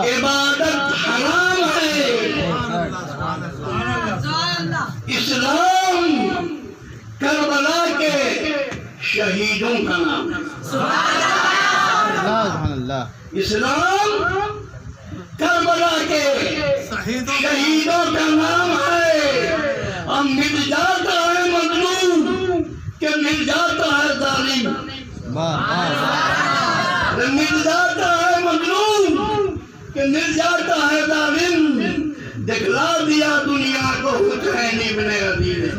इबादत हराम है। इस्लाम करबला के शहीदों का नाम है। इस्लाम करबला के शहीदों का नाम है। अब मिल जाता है मजलूम कि मिल जाता है जालिम, मिल जाता है मजलूम कि मिल जाता है जालिम। दिखला दिया दुनिया को हुसैन इब्न अली ने।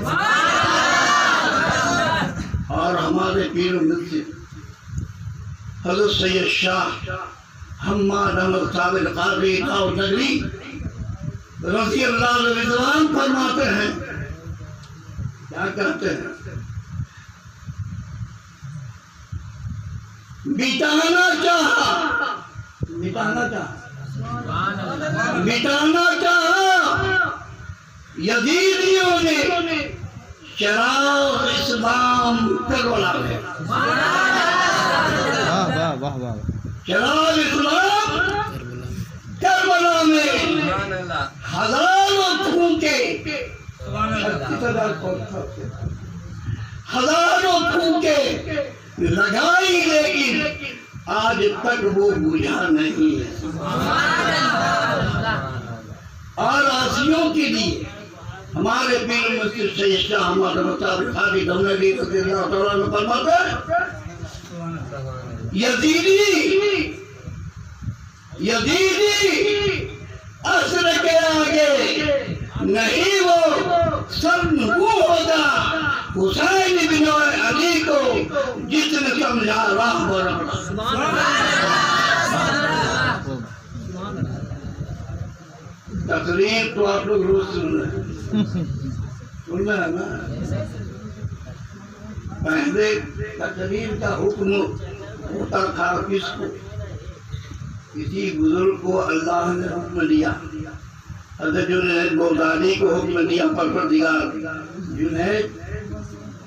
और हमारे पीर मुर्शिद हज़रत सैयद शाह हम्माद अहमद साबिर क़ादरी नगरी रज़ी अल्लाह रिज़वान फरमाते हैं, क्या कहते हैं? मिटाना चाहा, मिटाना चाहा, मिटाना चाहा यजीदियों ने चराग़ इस्लाम करबला में। चराग़ इस्लाम करबला में हजारों फूंके, हजारों फूंके लगाई, लेकिन आज तक वो बुझा नहीं है। और आसियों के लिए हमारे पीर मुर्शिद सैयद शाह अहमद क़ादरी नगरी फरमाते हैं, यजीदी यजीदी असर के आगे नहीं वो सर्वगु होगा। हुसैन बिन अली को जिसने समझा राह पर। तकरीर तो आप लोग रोज सुन रहे हैं ना। पहले तकरीर का हुक्म होता था किसको? किसी बुजुर्ग को अल्लाह ने हुक्म दिया। हज़रत जुनैद बगदादी को हुक्म दिया, परवरदिगार जुनैद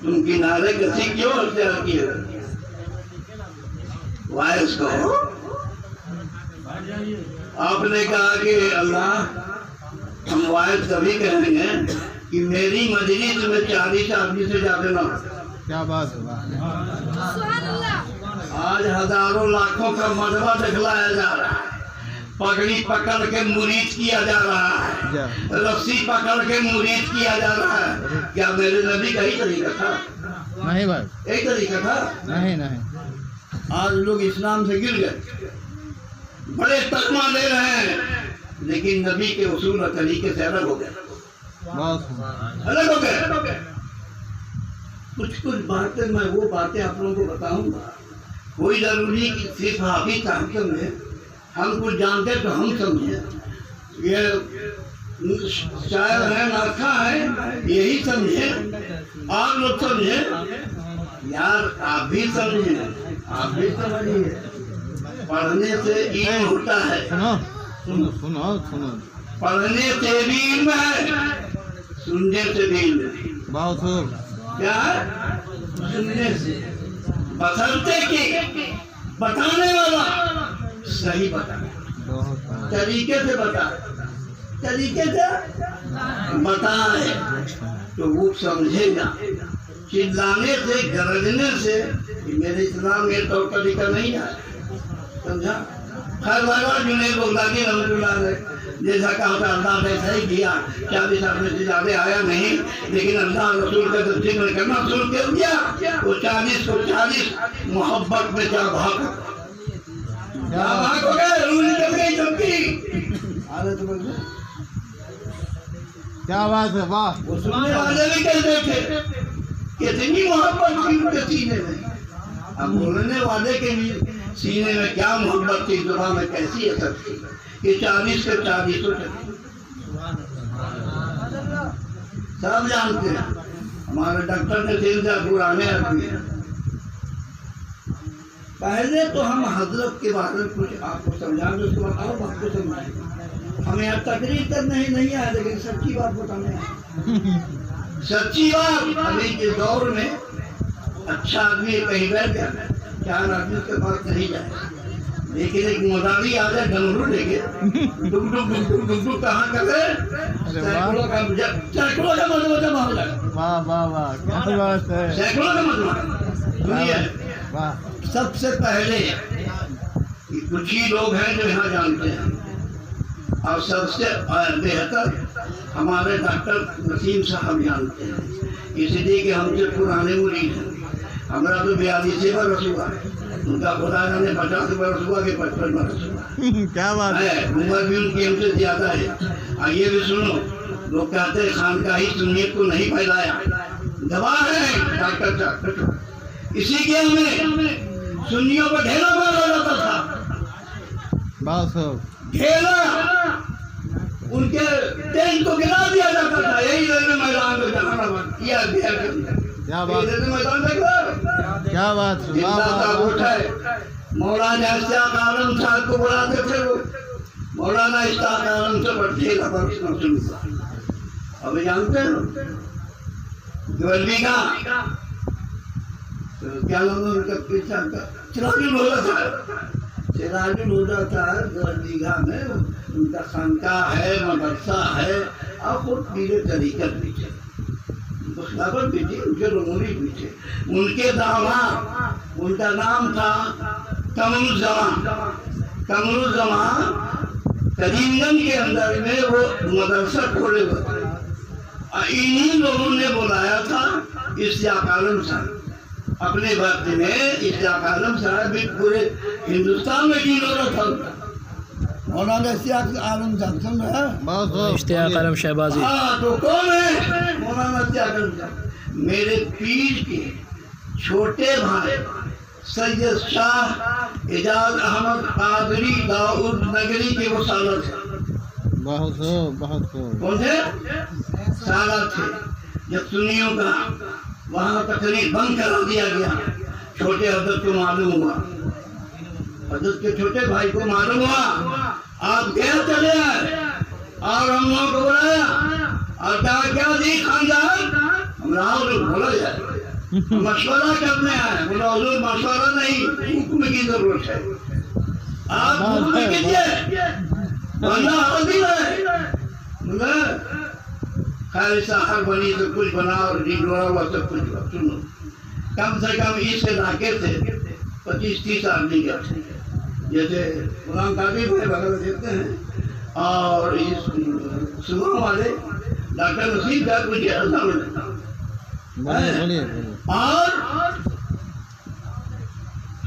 तुम किनारे कसी क्यों अख्तियार किए? वाइस को आपने कहा कि अल्लाह हम वाइस कभी कहेंगे कि मेरी मजलिस में 40 आदमी से ज्यादा ना। क्या बात है। आज हजारों लाखों का मजबा दिखलाया जा रहा है। पगड़ी पकड़ के मुरीद किया जा रहा है, रस्सी पकड़ के मुरीद किया जा रहा है। क्या मेरे नबी का ही तरीका था? नहीं भाई, एक तरीका था? नहीं नहीं। आज लोग इस्लाम से गिर गए, बड़े तकमा ले रहे हैं, लेकिन नबी के उसूल और तरीके से अलग हो गए, अलग हो गए। कुछ कुछ बातें मैं वो बातें आप लोगों को बताऊंगा। कोई जरूरी कि सिर्फ हाफिज साहब समझे, हम कुछ जानते तो हम समझे। ये शायर है, नाखा है, यही समझे। आप लोग समझे यार, आप भी समझे, आप भी समझिए। पढ़ने से इल्म होता है। सुनो सुनो सुनो, पढ़ने से भी इल्म है, सुनने से भी इल्म है। बहुत क्या है? सुनने से बसरते की बताने वाला सही बताए, तरीके से बताए, तरीके से बताए तो वो समझेगा। चिल्लाने से, गरजने से मेरे इस्लाम में तौर तरीका नहीं है, समझा? खैर बार जुनैद बगदादी रहमतुल्लाह अलैह जैसा कहा था अल्लाह ने सही किया। 40 आदमी से ज्यादा आया नहीं, लेकिन अल्लाह रसूल का तस्दीक करना शुरू कर दिया। वो 40 को 40 मोहब्बत में क्या भाग हो गए, रूल निकल गई चुपकी। क्या बात है, वाह। वो सुनने वाले भी कहते थे कितनी मोहब्बत थी उनके सीने में। अब बोलने वाले के भी सीने में क्या मोहब्बत थी, जुबान में कैसी असर थी कि 40 के 40 सब जानते हैं। हमारे डॉक्टर ने दिल से पुराने आदमी हैं। पहले तो हम हजरत के बारे में कुछ आपको समझाएंगे, उसके बाद आप आपको समझाएंगे। हमें यहाँ तकरीर करना ही नहीं आया, लेकिन सच्ची बात बताने आए। सच्ची बात, अभी के दौर में अच्छा आदमी कहीं बैठ गया, 4 आदमी के पास नहीं जाए। लेकिन एक मोदारी आ जाए डमरू लेके डुक डुक डुक डुक डुक डुक कहाँ कर रहे सैकड़ों का मजमा हो जाएगा। वाह वाह वाह, क्या बात है। सैकड़ों का मजमा सुनिए। वाह, सबसे पहले कुछ ही लोग हैं जो यहाँ जानते हैं, और सबसे बेहतर हमारे डॉक्टर नसीम साहब जानते हैं, इसलिए कि हमसे पुराने मुरीद हैं। हमारा तो 42 बरस हुआ, उनका खुदा ने 50 बरस हुआ कि 55 बरस हुआ। क्या बात है। उम्र भी उनकी हमसे ज्यादा है। आइए भी सुनो, लोग कहते हैं खानकाही सुन्नियत को नहीं फैलाया, दबा है डॉक्टर साहब। इसी के हमें सुन्नियों पर ढेला मारा जाता था, बस ढेला उनके टेंट को गिरा दिया जाता था। यही रेलवे मैदान में जहानाबाद किया गया। क्या बात, रेलवे मैदान देख लो, क्या बात। मौलाना इश्तियाक आलम साहब को बुलाते थे लोग, मौलाना इश्तियाक आलम से ढेला बरसना शुरू हुआ। अभी जानते हैं ग्वाली का क्या नाम है उनका, पीछा का सिराजुल हुदा था। सिराजुल हुदा था दरदीघा में उनका खानकाह है, मदरसा है, और खुद पीरे तरीकत भी थे, मुस्ताफर भी थे, उनके रमूरी भी थे। उनके दामाद, उनका नाम था कमरुज़्ज़मान। कमरुज़्ज़मान करीमगंज के अंदर में वो मदरसा खोले हुए थे। इन्हीं लोगों ने बुलाया था इश्तियाक आलम साहब। अपने वक्त में इश्तियाक आलम साहब भी पूरे हिंदुस्तान में की जरूरत था। मौलाना इश्तियाक आलम साहब सुन रहे हैं? इश्तियाक आलम शहबाजी। हाँ, तो कौन है मौलाना इश्तियाक आलम साहब? मेरे पीर के छोटे भाई सैयद शाह एजाज अहमद कादरी दाऊद नगरी के वो सालर थे। बहुत कौन थे? सालर थे। जब सुन्नियों का वहाँ तकरीर बंद करा दिया गया, छोटे हजरत को मालूम हुआ, हजरत के छोटे भाई को मालूम हुआ, आप क्या चले आए और हम लोगों को बुलाया और कहा क्या दी खानदान, हम बोला जाए मशवरा करने आए। बोला हुजूर मशवरा नहीं, हुक्म की जरूरत है, आप हुक्म कीजिए वरना हाजिर है। खैर साहब बनी तो कुछ बना और डिगोरा हुआ सब कुछ। सुनो, कम से कम इस इलाके से 25-30 आदमी गए थे, जैसे गुलाम कादिर भाई वगैरह देखते हैं, और इस सुबह वाले डॉक्टर नसीम साहब कुछ ऐसा मिलता। और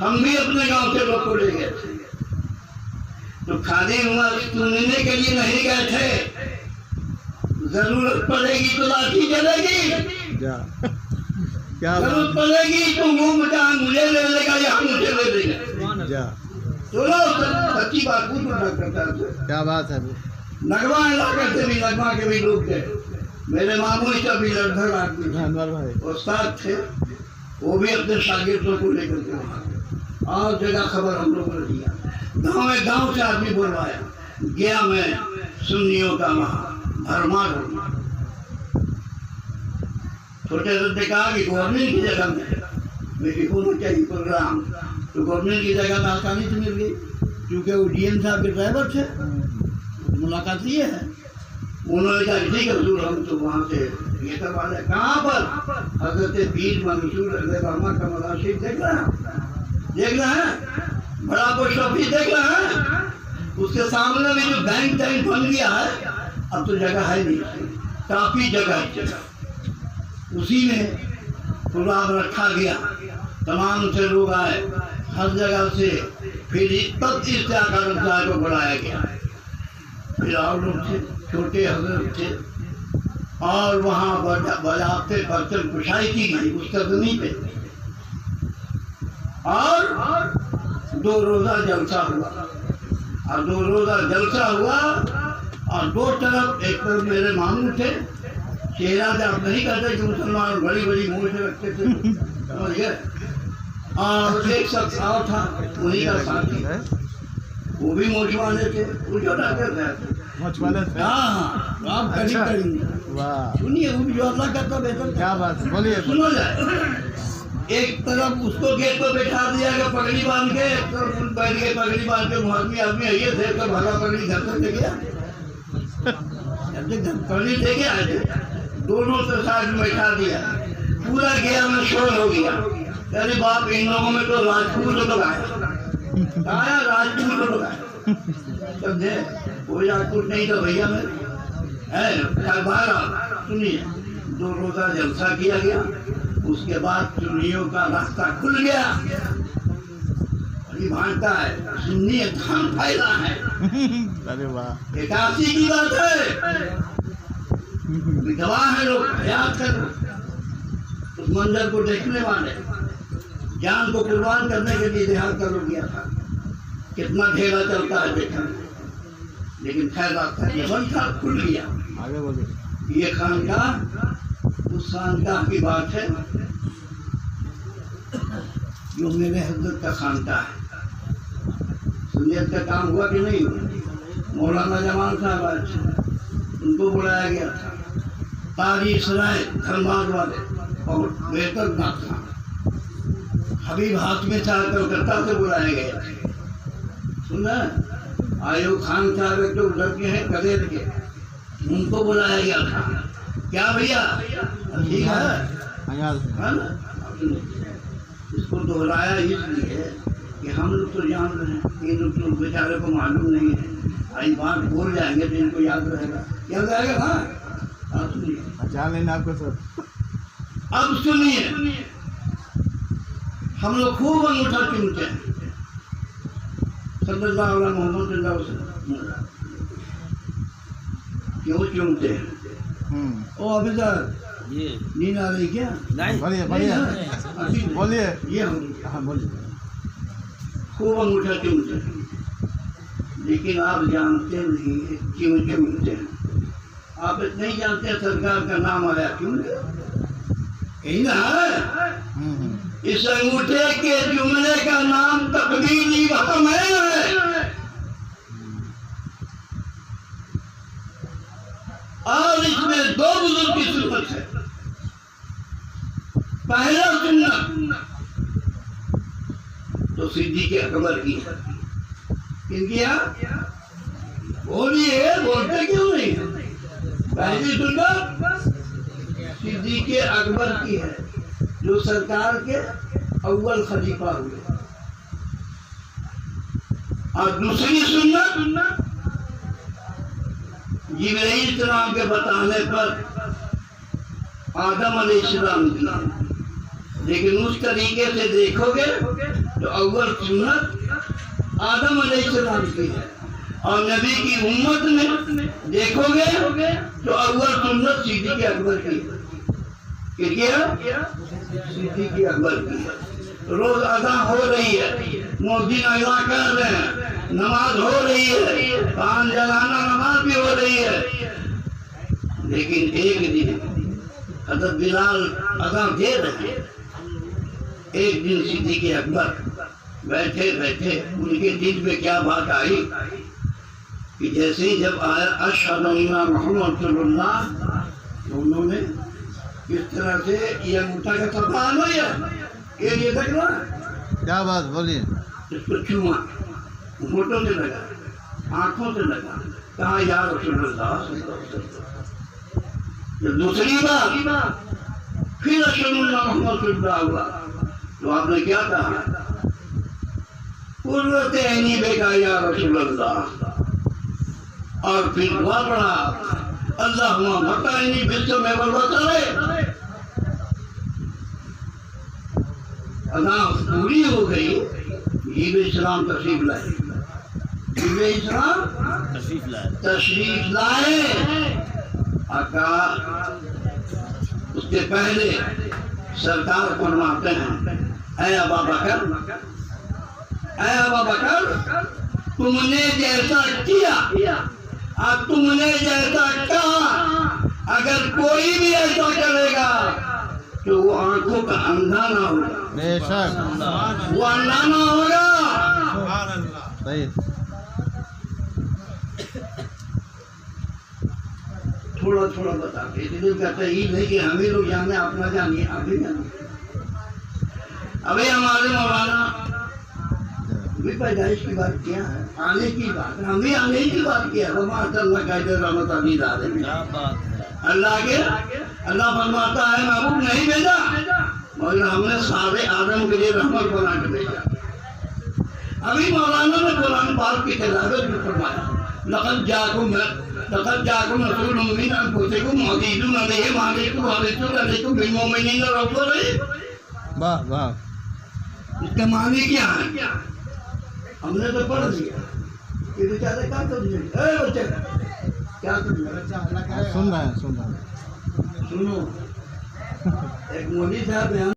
हम भी अपने गांव से लोग को ले गए थे, तो खाली हुआ सुनने के लिए नहीं गए थे। जरूरत पड़ेगी तो लाठी चलेगी, जरूरत पड़ेगी तो मुंह मचा मुझे ले लेगा या मुझे ले लेगा। चलो सच्ची बात पूछ करता है। क्या बात है। नगमा इलाके से भी, नगमा के भी लोग थे, मेरे मामू का भी लड़धड़ आदमी उस्ताद थे, वो भी अपने शागिर्दों को लेकर के वहाँ और जगह खबर हम लोगों ने दिया। गांव से आदमी बुलवाया गया, मैं सुन्नियों का वहाँ भरमार होगा। छोटे ने कहा कि गवर्नमेंट की जगह में मेरी होना चाहिए प्रोग्राम, तो गवर्नमेंट की जगह में आसानी से मिल गई, क्योंकि वो डीएम साहब के ड्राइवर थे। मुलाकात ये है, उन्होंने कहा ठीक है हुजूर हम तो वहाँ से ये करवा रहे। कहाँ पर? हजरत पीर मंसूर रहमत का मज़ार शरीफ देख रहे हैं, बड़ा पोस्ट ऑफिस देख रहे हैं, उसके सामने में जो बैंक टैंक बन गया है, अब तो जगह है नहीं, काफी जगह है, उसी में प्रोग्राम रखा गया। तमाम से लोग आए हर जगह से, फिर तब इश्तियाक आलम साहब को बुलाया गया। फिर और लोग थे, छोटे हजरत थे, और वहाँ बजाते बर्तन कुशाई की गई उस कदमी पे, और 2 रोजा जलसा हुआ। और 2 रोजा जलसा हुआ, और 2 तरफ, एक तरफ मेरे मामू थे, चेहरा से आप नहीं कहते कि मुसलमान बड़ी बड़ी मूछ रखते थे, समझ गए, और एक शख्स और था उन्हीं का साथी, वो भी मूछ वाले थे, वो जो डॉक्टर थे। हाँ, आप करीब करेंगे, सुनिए, वो भी जो अल्लाह करता बेहतर। क्या बात, बोलिए, सुनो जाए। एक तरफ उसको गेट पर बैठा दिया गया पगड़ी बांध के, एक तरफ बैठ के पगड़ी बांध के मुहर्मी आदमी आइए थे तो भला पगड़ी घर तक ले गया, पगड़ी ले गया, दोनों से साथ में बैठा दिया, पूरा गया में शोर हो गया। अरे बाप, इन लोगों में तो राजपूत लोग आया, राजपूत लोग आया, समझे? कोई राजपूत नहीं तो भैया में है। सुनिए, 2 रोजा जलसा किया गया, उसके बाद सुन्नियों का रास्ता खुल गया। अभी भांटा है, सुन्नी धाम फैला है। अरे वाह, एकादशी की बात है, गवाह है लोग, याद कर उस मंदिर को देखने वाले, जान को कुर्बान करने के लिए देहात का लोग गया था। कितना ढेला चलता है देखा, लेकिन खैर रास्ता ये बनता खुल गया। आगे बोलिए। ये खानकाह उस खानकाह की बात है जो मेरे हजरत का खानकाह है। सुन्नियत का काम हुआ कि नहीं हुआ? मौलाना जमान साहब आज उनको बुलाया गया था, तारीख सराय धनबाद वाले, और बेहतर ना था हबीब हाशमी साहब कलकत्ता से बुलाए गए थे। सुना, आयो खान साहब जो लड़के हैं कदेर के, उनको बुलाया गया था। क्या भैया ठीक है ना? इसको दोहराया इसलिए कि हम लोग तो जान रहे हैं, इन लोग तो बेचारे को मालूम नहीं है। आई बात बोल जाएंगे तो इनको याद रहेगा, याद आएगा ना? आप सुनिए, जान लेना आपको सर। अब सुनिए, हम लोग खूब अंगूठा चूमते हैं सल्लल्लाहु अलैहि मोहम्मद वसल्लम। क्यों चूमते हैं? ओ अफसर, नींद आ रही क्या? बोलिए बोलिए बोलिए। ये हाँ बोलिए। खूब अंगूठा चूमते हैं, लेकिन आप जानते नहीं क्यों चूमते हैं। आप नहीं जानते सरकार का नाम आया क्यों? यही ना है। इस अंगूठे के चूमने का नाम तकदीरी वहम है। और इसमें 2 बुजुर्ग की सुन्नत है। पहला सुन्नत तो सिद्दीक़ अकबर की है। किनकी है? बोलिए, बोलते क्यों नहीं? पहली सुन्नत सिद्दीक़ अकबर की है, जो सरकार के अव्वल खलीफा हुए। और दूसरी सुन्नत जिब्राइल इस्लाम के बताने पर आदम अलैहिस्सलाम की, लेकिन उस तरीके से देखोगे तो अव्वल सुन्नत आदम अलैहिस्सलाम की है, और नबी की उम्मत में देखोगे तो अव्वल सुन्नत सिद्दीक़ अकबर की है। सिद्दीक़ अकबर की रोज अदा हो रही है, मुअज्जिन अदा कर रहे हैं, नमाज हो रही है, पान जलाना नमाज भी हो रही है। लेकिन एक दिन हज़रत बिलाल अदा दे रहे हैं। एक दिन सिद्दीक़ अकबर बैठे बैठे उनके दिल में क्या बात आई कि जैसे ही जब आया अशहदु अन्ना मुहम्मद रसूलुल्लाह, तो उन्होंने इस तरह से ये अंगूठा का सफान हो ये देखना, क्या बात, बोलिए। इसको छुआ, होठों से लगा, आंखों से लगा, कहा या रसूलुल्लाह। दूसरी बात फिर रसूलुल्लाह मोहम्मद सल्लल्लाहु अलैहि वसल्लम, तो आपने क्या कहा? कुर्रते ऐनी बेका या रसूलुल्लाह। और फिर दुआ पढ़ा, अल्लाहुम्मा मक्कानी बिस्म में वलवतरे। अदा पूरी हो गई। जीब इस्लाम तशरीफ लाए, जीब इस्लाम तशरीफ लाए। आका उसके पहले सरकार फरमाते हैं, ऐ अबा बकर, ऐ अबा बकर, तुमने जैसा किया और तुमने जैसा कहा, अगर कोई भी ऐसा करेगा तो वो आंखों का अंधा ना होगा, बेशक वो अंधा ना होगा। सही। थोड़ा थोड़ा बताते, इसलिए कहते ही नहीं कि हमें लोग जाने, अपना जानिए, आप भी जानिए। अभी हमारे मौलाना भी पैदाइश की बात किया है, आने की बात, हम भी आने की बात किया। रहमत अली दादे में अल्लाह फरमाता है महबूब नहीं भेजा, मगर हमने सारे आदम के लिए रहमत बना के भेजा। अभी मौलाना ने कुरान पाक की तिलावत में फरमाया, लक़द जाकुम रसूलुम मिन अनफुसिकुम अज़ीज़ुन अलैहि मा अलैकुम बिल मुमिनीना रऊफ़ुर रहीम। वाह वाह। इसका माने क्या है? हमने तो पढ़ दिया, ये बेचारे क्या कर दिए? बच्चे क्या कर दिया? सुन रहे हैं सुन रहे हैं। सुनो, एक मौलवी साहब